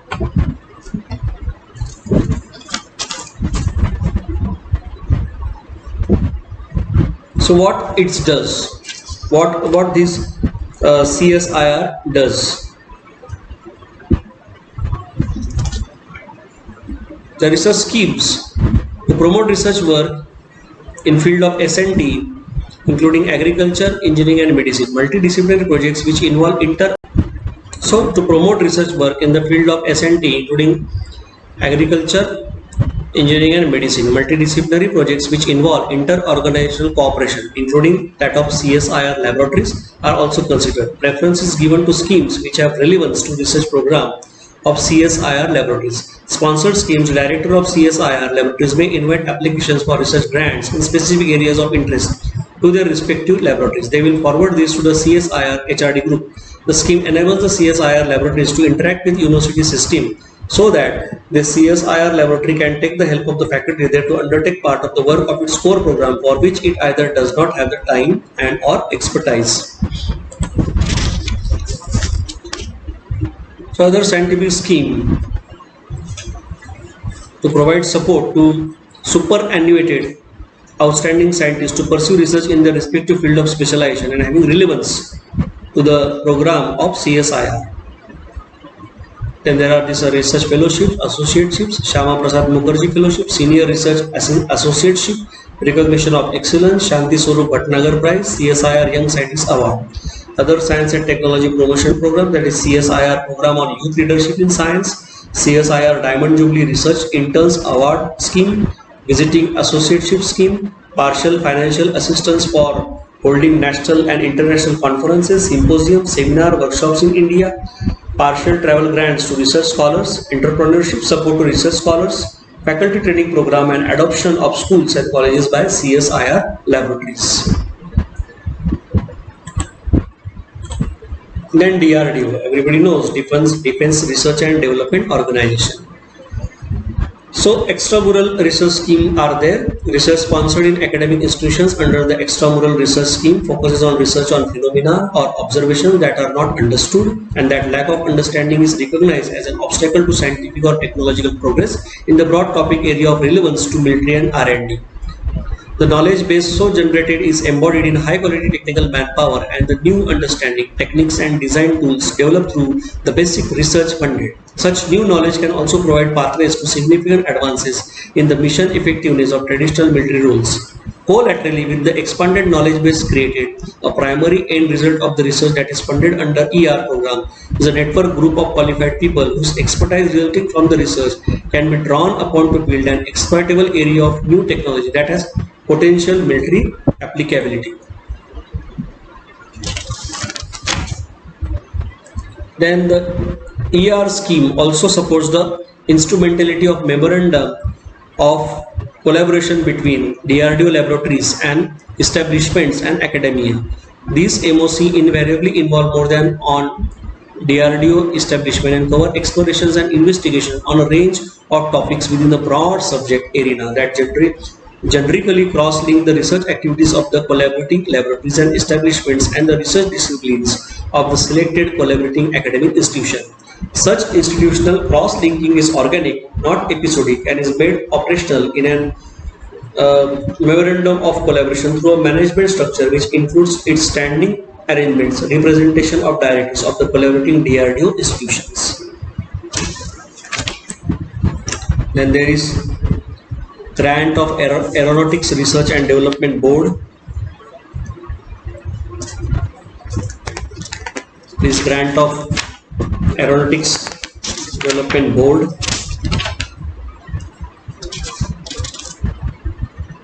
So what it does, what this CSIR does? The research schemes to promote research work in field of S&T, including agriculture, engineering and medicine, multidisciplinary projects which involve So to promote research work in the field of S&T, including agriculture, engineering and medicine, multidisciplinary projects which involve inter-organizational cooperation, including that of CSIR laboratories, are also considered. Preference is given to schemes which have relevance to research program of CSIR laboratories. Sponsored schemes, director of CSIR laboratories may invite applications for research grants in specific areas of interest to their respective laboratories. They will forward this to the CSIR HRD group. The scheme enables the CSIR laboratories to interact with university system so that the CSIR laboratory can take the help of the faculty there to undertake part of the work of its core program, for which it either does not have the time and or expertise. So other scientific scheme to provide support to superannuated outstanding scientists to pursue research in their respective field of specialization and having relevance to the program of CSIR. Then there are these research fellowships, associateships, Shyama Prasad Mukherjee Fellowship, Senior Research Associateship, Recognition of Excellence, Shanti Swarup Bhatnagar Prize, CSIR Young Scientist Award. Other Science and Technology Promotion Program, that is CSIR Program on Youth Leadership in Science, CSIR Diamond Jubilee Research Interns Award Scheme, Visiting Associateship Scheme, Partial Financial Assistance for holding national and international conferences, symposiums, seminar, workshops in India, partial travel grants to research scholars, entrepreneurship support to research scholars, faculty training program and adoption of schools and colleges by CSIR laboratories. Then DRDO, everybody knows, Defense Research and Development Organization. So extramural research scheme are there. Research sponsored in academic institutions under the extramural research scheme focuses on research on phenomena or observations that are not understood and that lack of understanding is recognized as an obstacle to scientific or technological progress in the broad topic area of relevance to military and R&D. The knowledge base so generated is embodied in high quality technical manpower and the new understanding, techniques and design tools developed through the basic research funded. Such new knowledge can also provide pathways to significant advances in the mission effectiveness of traditional military roles. Collaterally, with the expanded knowledge base created, a primary end result of the research that is funded under ER program is a network group of qualified people whose expertise resulting from the research can be drawn upon to build an exploitable area of new technology that has potential military applicability. Then the ER scheme also supports the instrumentality of memorandum of collaboration between DRDO laboratories and establishments and academia. These MOC invariably involve more than on DRDO establishment and cover explorations and investigation on a range of topics within the broad subject arena that generically cross-link the research activities of the collaborating laboratories and establishments and the research disciplines of the selected collaborating academic institution. Such institutional cross-linking is organic, not episodic, and is made operational in an memorandum of collaboration through a management structure which includes its standing arrangements, representation of directors of the collaborating DRDO institutions. Then there is grant of Aeronautics Research and Development Board. This grant of Aeronautics Development Board.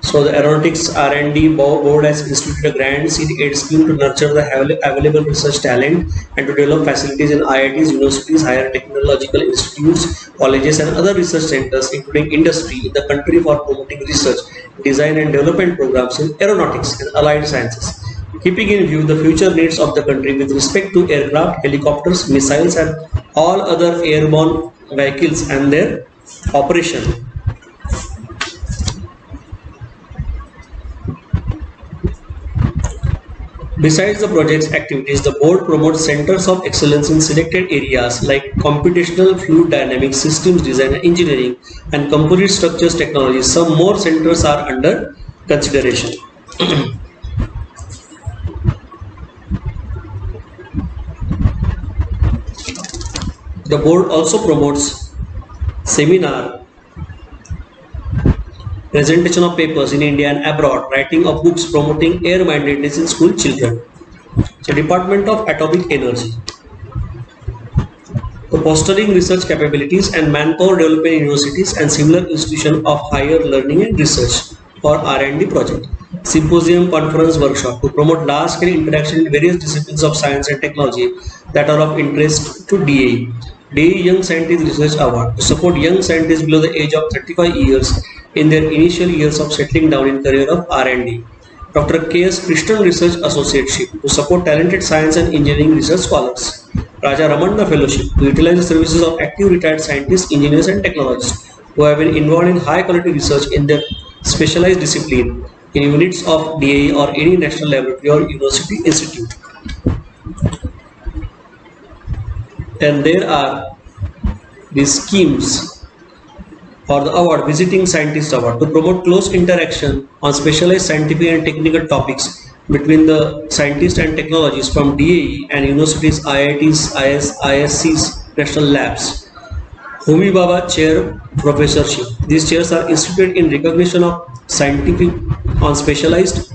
So the Aeronautics R&D Board has instituted a grant seed aid scheme to nurture the available research talent and to develop facilities in IITs, universities, higher technological institutes, colleges and other research centers including industry in the country for promoting research, design and development programs in aeronautics and allied sciences, keeping in view the future needs of the country with respect to aircraft, helicopters, missiles and all other airborne vehicles and their operation. Besides the project's activities, the board promotes centers of excellence in selected areas like computational fluid dynamics, systems design and engineering, and composite structures technology. Some more centers are under consideration. The board also promotes seminar, presentation of papers in India and abroad, writing of books promoting air-mindedness in school children. So Department of Atomic Energy. The fostering research capabilities and manpower development in universities and similar institutions of higher learning and research for R&D project. Symposium, conference, workshop to promote large-scale interaction in various disciplines of science and technology that are of interest to DAE. DAE Young Scientist Research Award to support young scientists below the age of 35 years in their initial years of settling down in career of R&D. Dr. K.S. Krishnan Research Associateship to support talented science and engineering research scholars. Raja Ramanna Fellowship to utilize the services of active retired scientists, engineers and technologists who have been involved in high quality research in their specialized discipline in units of DAE or any national laboratory or university institute. And there are these schemes for the award, Visiting Scientist Award, to promote close interaction on specialized scientific and technical topics between the scientists and technologists from DAE and universities, IITs, ISCs, national labs. Homi Baba Chair Professorship. These chairs are instituted in recognition of scientific on specialized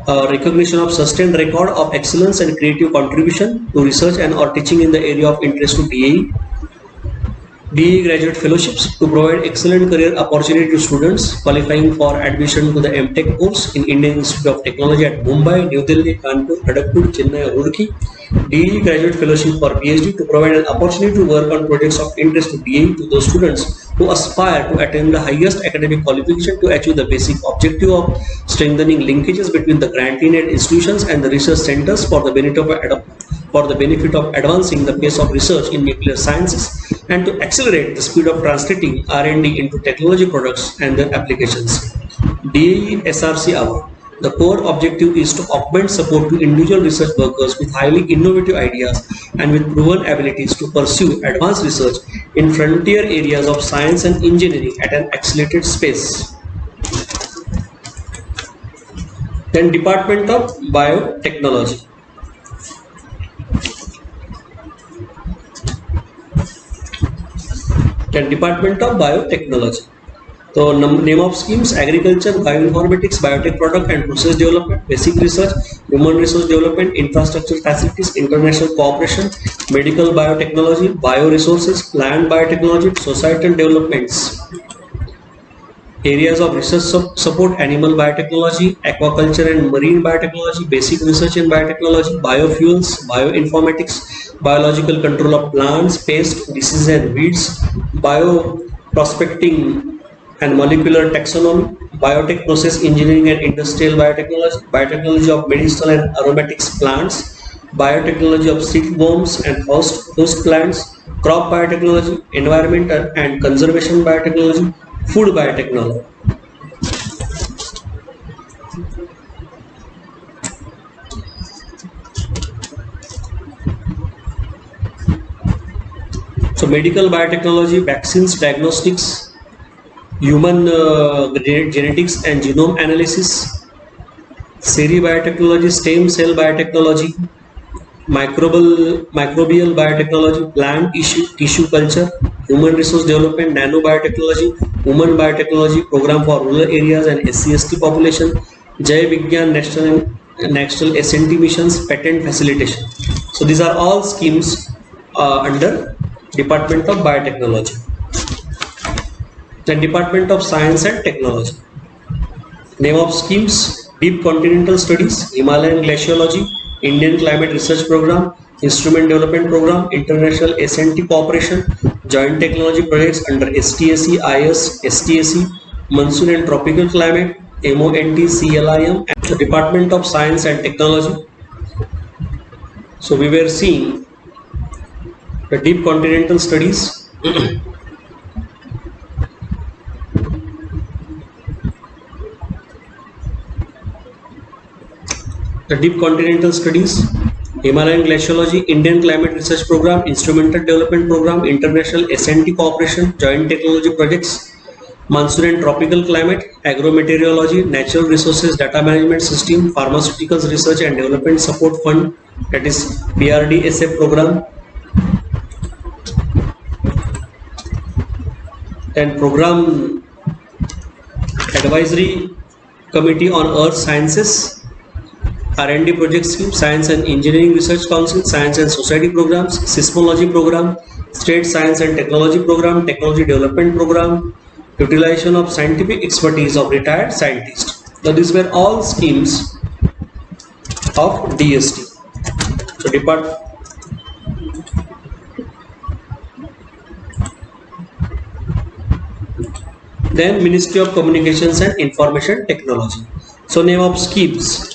recognition of sustained record of excellence and creative contribution to research and or teaching in the area of interest to DAE. DE graduate fellowships to provide excellent career opportunity to students qualifying for admission to the MTech course in Indian Institute of Technology at Mumbai, New Delhi, Kanpur, Kharagpur, Chennai, or Roorkee. DE graduate fellowship for PhD to provide an opportunity to work on projects of interest to DE to those students who aspire to attain the highest academic qualification to achieve the basic objective of strengthening linkages between the grantee-led institutions and the research centers for the benefit of advancing the pace of research in nuclear sciences and to accelerate the speed of translating R&D into technology products and their applications. DAE SRC Award. The core objective is to augment support to individual research workers with highly innovative ideas and with proven abilities to pursue advanced research in frontier areas of science and engineering at an accelerated pace. Then Department of Biotechnology. Then Department of Biotechnology. So name of schemes: agriculture, bioinformatics, biotech product and process development, basic research, human resource development, infrastructure facilities, international cooperation, medical biotechnology, bioresources, plant biotechnology, societal developments. Areas of research support: animal biotechnology, aquaculture and marine biotechnology, basic research in biotechnology, biofuels, bioinformatics, biological control of plants, pests, diseases and weeds, bioprospecting and molecular taxonomy, biotech process engineering and industrial biotechnology, biotechnology of medicinal and aromatics plants, biotechnology of silkworms and host plants, crop biotechnology, environment and conservation biotechnology, food biotechnology. So medical biotechnology, vaccines, diagnostics, human genetics and genome analysis, seri biotechnology, stem cell biotechnology, microbial biotechnology, plant tissue culture, human resource development, nano biotechnology, women biotechnology, program for rural areas and SC/ST population, Jai Vigyan national SNT missions, patent facilitation. So these are all schemes under Department of Biotechnology. Then Department of Science and Technology. Name of schemes: Deep Continental Studies, Himalayan Glaciology, Indian Climate Research Program, Instrument Development Program, International SNT Cooperation, Joint Technology Projects under STAC, IS, STAC, Monsoon and Tropical Climate, MONT, CLIM, and the Department of Science and Technology. So we were seeing the Deep Continental Studies. The Deep Continental Studies, Himalayan Glaciology, Indian Climate Research Program, Instrumental Development Program, International SNT Cooperation, Joint Technology Projects, Monsoon and Tropical Climate, Agrometeorology, Natural Resources Data Management System, Pharmaceuticals Research and Development Support Fund, that is PRDSF Program, and Program Advisory Committee on Earth Sciences, R&D Project Scheme, Science and Engineering Research Council, Science and Society Programs, Seismology Program, State Science and Technology Program, Technology Development Program, Utilization of Scientific Expertise of Retired Scientists. So these were all schemes of DST. So Then Ministry of Communications and Information Technology. So name of schemes: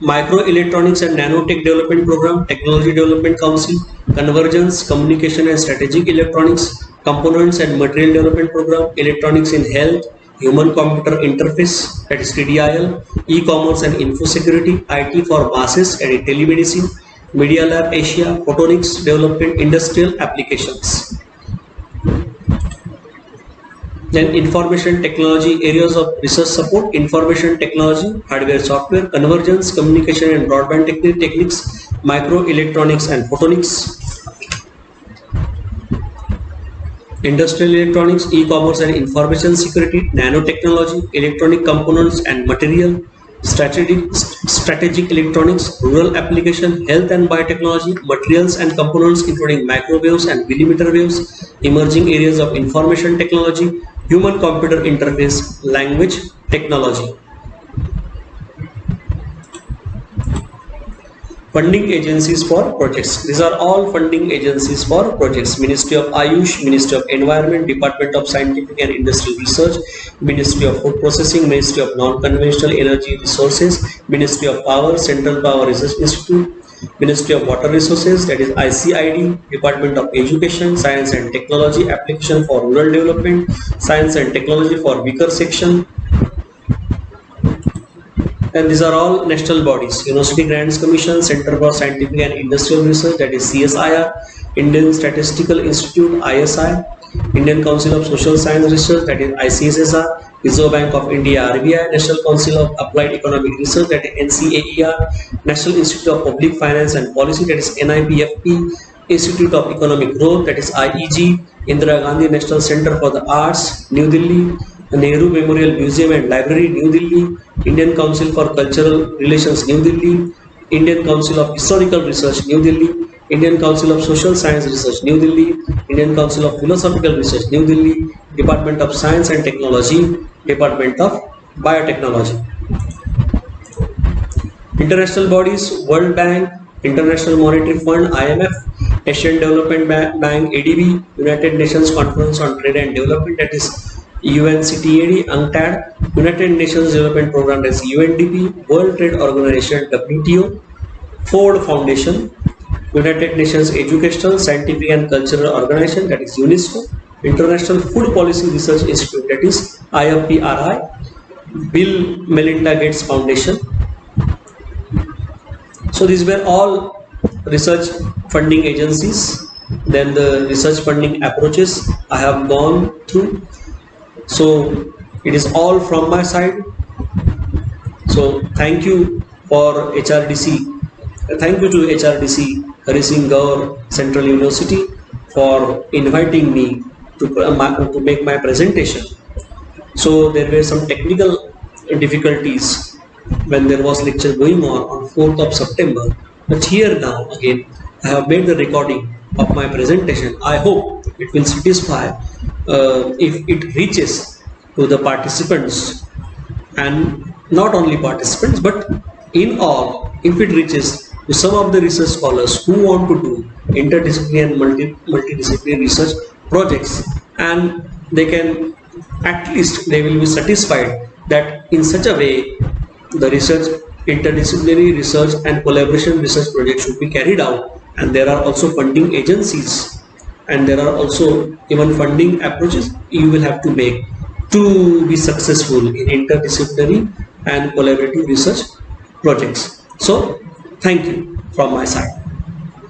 Microelectronics and Nanotech Development Program, Technology Development Council, Convergence, Communication and Strategic Electronics, Components and Material Development Program, Electronics in Health, Human Computer Interface, that is TDIL, E-Commerce and Info Security, IT for Masses and Telemedicine, Media Lab Asia, Photonics Development, Industrial Applications. Then information technology, areas of research support: information technology, hardware, software, convergence, communication and broadband techniques, microelectronics and photonics, industrial electronics, e-commerce and information security, nanotechnology, electronic components and material, strategic electronics, rural application, health and biotechnology, materials and components including microwaves and millimeter waves, emerging areas of information technology, human computer interface, language technology. Funding agencies for projects. These are all funding agencies for projects. Ministry of Ayush, Ministry of Environment, Department of Scientific and Industrial Research, Ministry of Food Processing, Ministry of Non-Conventional Energy Resources, Ministry of Power, Central Power Research Institute, Ministry of Water Resources, that is ICID, Department of Education, Science and Technology, Application for Rural Development, Science and Technology for weaker section. And these are all national bodies: University Grants Commission, Center for Scientific and Industrial Research, that is CSIR, Indian Statistical Institute ISI, Indian Council of Social Science Research, that is ICSSR, Reserve Bank of India RBI, National Council of Applied Economic Research, that is NCAER, National Institute of Public Finance and Policy, that is NIPFP, Institute of Economic Growth, that is IEG, Indira Gandhi National Center for the Arts, New Delhi, Nehru Memorial Museum and Library, New Delhi, Indian Council for Cultural Relations, New Delhi, Indian Council of Historical Research, New Delhi, Indian Council of Social Science Research, New Delhi, Indian Council of Philosophical Research, New Delhi, Department of Science and Technology, Department of Biotechnology. International bodies: World Bank, International Monetary Fund, IMF, Asian Development Bank, ADB, United Nations Conference on Trade and Development, that is UNCTAD, UNCTAD, United Nations Development Program, that is UNDP, World Trade Organization, WTO, Ford Foundation, United Nations Educational, Scientific and Cultural Organization, that is UNESCO, International Food Policy Research Institute, that is IFPRI, Bill Melinda Gates Foundation. So these were all research funding agencies. Then the research funding approaches I have gone through. So it is all from my side. So thank you for HRDC. Thank you to HRDC, Hari Singh Gaur Central University, for inviting me to make my presentation. So there were some technical difficulties when there was lecture going on 4th of September. But here now again I have made the recording of my presentation. I hope it will satisfy if it reaches to the participants, and not only participants but in all, if it reaches to some of the research scholars who want to do interdisciplinary and multidisciplinary research projects, and they can, at least they will be satisfied that in such a way the research, interdisciplinary research and collaboration research projects should be carried out. And there are also funding agencies, and there are also even funding approaches you will have to make to be successful in interdisciplinary and collaborative research projects. So thank you from my side.